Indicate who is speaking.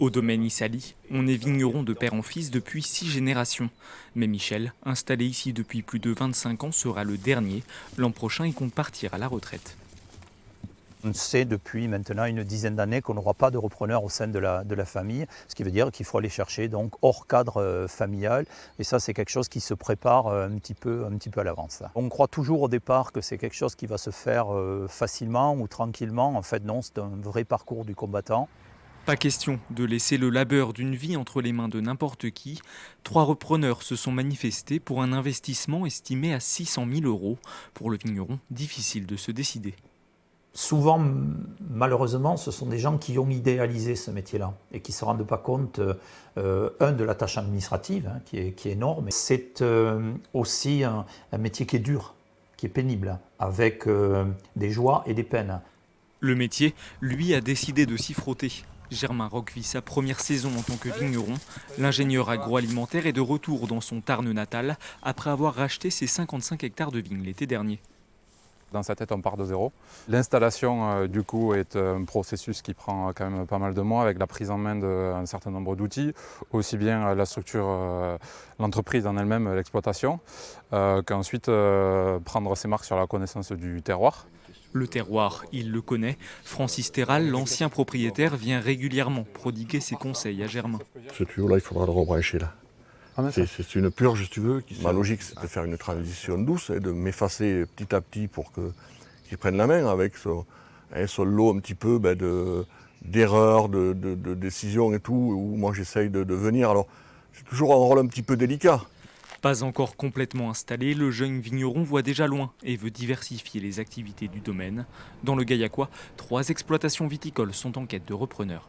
Speaker 1: Au domaine Issali, on est vigneron de père en fils depuis 6 générations. Mais Michel, installé ici depuis plus de 25 ans, sera le dernier. L'an prochain, il compte partir à la retraite.
Speaker 2: On sait depuis maintenant une dizaine d'années qu'on n'aura pas de repreneur au sein de la famille, ce qui veut dire qu'il faut aller chercher donc hors cadre familial. Et ça, c'est quelque chose qui se prépare un petit peu à l'avance. On croit toujours au départ que c'est quelque chose qui va se faire facilement ou tranquillement. En fait, non, c'est un vrai parcours du combattant.
Speaker 1: Pas question de laisser le labeur d'une vie entre les mains de n'importe qui. 3 repreneurs se sont manifestés pour un investissement estimé à 600 000 €. Pour le vigneron, difficile de se décider.
Speaker 2: Souvent, malheureusement, ce sont des gens qui ont idéalisé ce métier-là et qui ne se rendent pas compte, de la tâche administrative, hein, qui est énorme. C'est aussi un métier qui est dur, qui est pénible, avec des joies et des peines.
Speaker 1: Le métier, lui, a décidé de s'y frotter. Germain Roch vit sa première saison en tant que vigneron. L'ingénieur agroalimentaire est de retour dans son Tarn natal après avoir racheté ses 55 hectares de vignes l'été dernier.
Speaker 3: Dans sa tête, on part de zéro. L'installation, du coup, est un processus qui prend quand même pas mal de mois avec la prise en main d'un certain nombre d'outils, aussi bien la structure, l'entreprise en elle-même, l'exploitation, qu'ensuite prendre ses marques sur la connaissance du terroir.
Speaker 1: Le terroir, il le connaît. Francis Terral, l'ancien propriétaire, vient régulièrement prodiguer ses conseils à Germain.
Speaker 4: Ce tuyau-là, il faudra le rebrancher là. C'est une purge, si tu veux. Ma logique, c'est de faire une transition douce et de m'effacer petit à petit pour qu'il prenne la main avec son lot un petit peu d'erreurs, de décisions et tout, où moi j'essaye de venir. Alors, c'est toujours un rôle un petit peu délicat.
Speaker 1: Pas encore complètement installé, le jeune vigneron voit déjà loin et veut diversifier les activités du domaine. Dans le Gaillacois, 3 exploitations viticoles sont en quête de repreneurs.